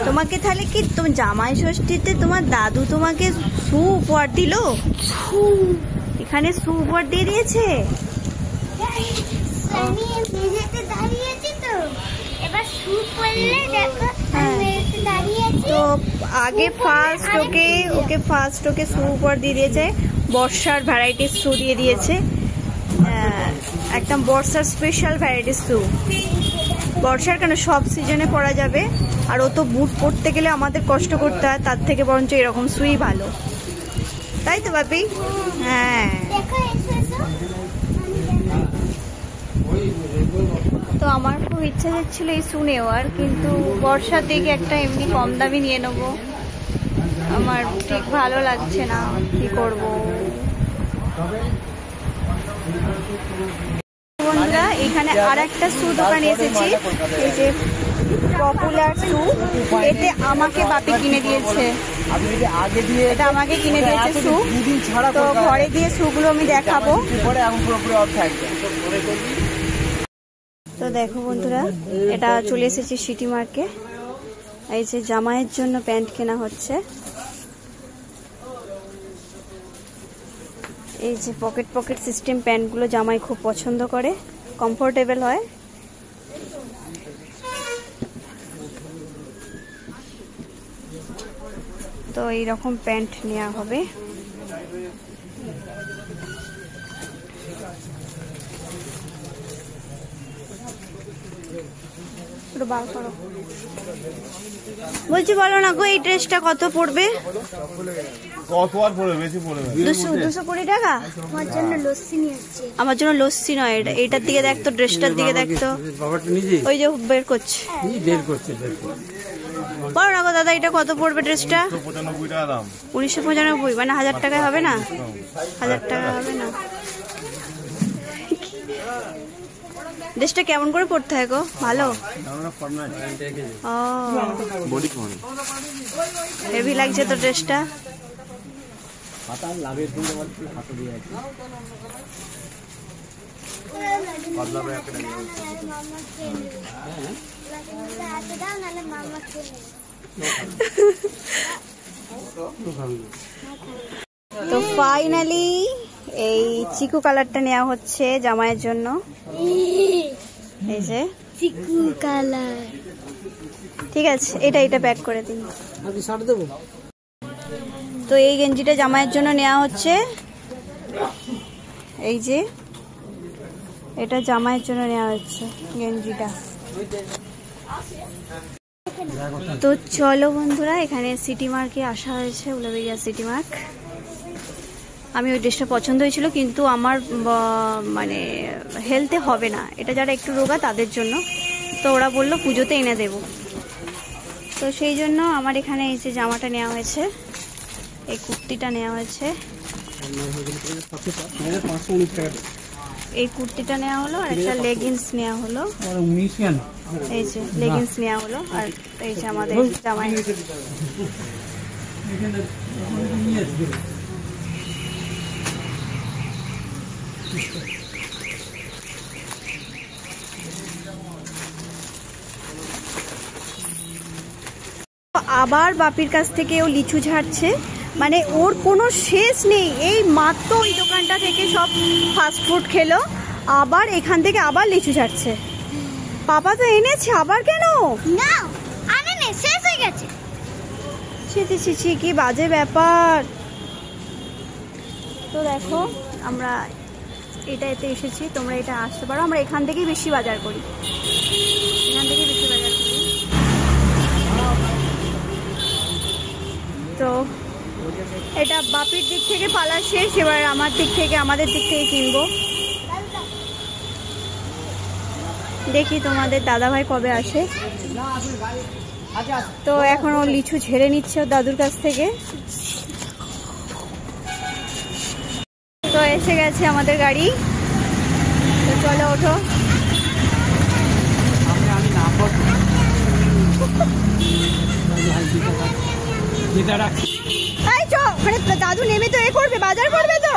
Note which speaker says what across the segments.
Speaker 1: তোমাকে তাহলে কি তোমার জামাই ষষ্ঠীতে তোমার দাদু তোমাকে শু উপহার দিল? এখানে শু উপহার দিয়ে দিয়েছে। তো আগে ফার্স্ট ওকে শু উপহার দিয়ে দিয়েছে, বর্ষার ভ্যারাইটিস শু দিয়ে দিয়েছে, একদম বর্ষার স্পেশাল ভ্যারাইটিস শু। বর্ষার কেন, সব সিজনে পরা যাবে। আর ও তো বুট পরতে গেলে আমাদের কষ্ট করতে হয়, তার থেকে বরঞ্চ এরকম শুই ভালো, তাই তো বাপি? হ্যাঁ। তো আমার খুব ইচ্ছা হচ্ছিল এই শু নেওয়ার, কিন্তু বর্ষার দিকে একটা এমনি কম দামি নিয়ে নেবো, আমার ঠিক ভালো লাগছে না, কি করব। বন্ধুরা এখানে আর একটা শু দোকানে এসেছি, এই যে পপুলার শু, এতে আমাকে বাপি কিনে দিয়েছে, এটা আমাকে কিনে দিয়েছে শু। তো ঘরে দিয়ে শুগুলো আমি দেখাবো। তো দেখো বন্ধুরা, এটা চলে এসেছি সিটি মার্কে। এই যে জামাইয়ের জন্য প্যান্ট কেনা হচ্ছে, এই যে পকেট সিস্টেম প্যান্টগুলো জামাই খুব পছন্দ করে, কমফোর্টেবল হয়। তো এইরকম প্যান্ট নেওয়া হবে। বলছি বলো না গো, এই ড্রেসটা কত পড়বে?
Speaker 2: কত আর পড়বে? বেশি পড়বে,
Speaker 1: 220 টাকা। আমার জন্য লস্যি নয়, এটার দিকে দেখতো, ড্রেসটার দিকে দেখতো। ওই যে বের করছে, বলো না গো দাদা, এটা কত পড়বে ড্রেসটা?
Speaker 2: 1995 টাকা দাম।
Speaker 1: 1995, মানে 1000 টাকায় হবে না? 1000 টাকা হবে না। ড্রেসটা কেমন করে পড়তে হয় গো? ভালো, হেভি লাগছে তো ড্রেসটা। তো ফাইনালি এই চিকু কালারটা নেওয়া হচ্ছে জামাইয়ের জন্য। এই যে চিকু কালার, ঠিক আছে, এটা প্যাক করে দিন। তো এই গেঞ্জিটা জামাইয়ের জন্য নেওয়া হচ্ছে, এই যে এটা জামাইয়ের জন্য নেওয়া হচ্ছে গেঞ্জিটা। তো চলো বন্ধুরা, এখানে সিটি মার্কে আসা হয়েছে, উলাবেড়িয়া সিটি মার্ক। আমি ওই ড্রেসটা পছন্দ হয়েছিল, কিন্তু আমার মানে হেলথে হবে না, এটা যারা একটু রোগা তাদের জন্য। তো ওরা বললো পুজোতে এনে দেব, তো সেই জন্য আমার এখানে এই যে জামাটা নেওয়া হয়েছে, এই কুর্তিটা নেওয়া হয়েছে, এই কুর্তিটা নেওয়া হলো, আর একটা লেগিংস নেওয়া হলো, এই যে লেগিংস নেওয়া হলো, আর এই যে আমাদের জামাই। আবার বাপির কাছ থেকে ও লিচু ঝাড়ছে, মানে ওর কোনো শেষ নেই। এই মাত্র ওই দোকানটা থেকে সব ফাস্টফুড খেলো, আবার এখান থেকে আবার লিচু ঝাড়ছে। পাপা তো এনেছে, আবার কেন?
Speaker 3: না আনেনি, শেষ হয়ে গেছে।
Speaker 1: ছি কি বাজে ব্যাপার। তো দেখো আমরা এতে এসেছি, তোমরা এটা আসতে পারো, আমরা এখান থেকেই বেশি বাজার করি, তো এটা বাপির দিক থেকে পালা শেষ, এবার আমাদের দিক থেকে কিনবো। দেখি তোমাদের দাদাভাই কবে আসে। তো এখন ও লিচু ঝেড়ে নিচ্ছে ওর দাদুর কাছ থেকে। তো এসে গেছে আমাদের গাড়ি, তো চলো ওঠো। দাদু নেমে তো করবে, বাজার করবে তো।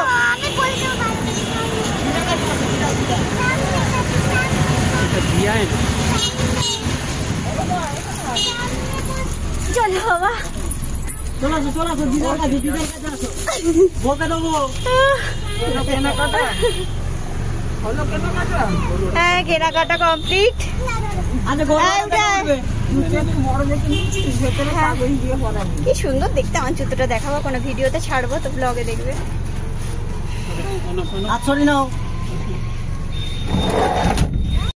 Speaker 1: চলো বাবা।
Speaker 4: চলো দিদার কাছে আসো বকে দেবো কেনাকাটা হলো কেনাকাটা
Speaker 1: হ্যাঁ কেনাকাটা কমপ্লিট। কি সুন্দর দেখতে আমার জুতোটা, দেখাবো কোনো ভিডিওতে ছাড়বো তো, ব্লগে দেখবে।
Speaker 4: আচ্ছা নাও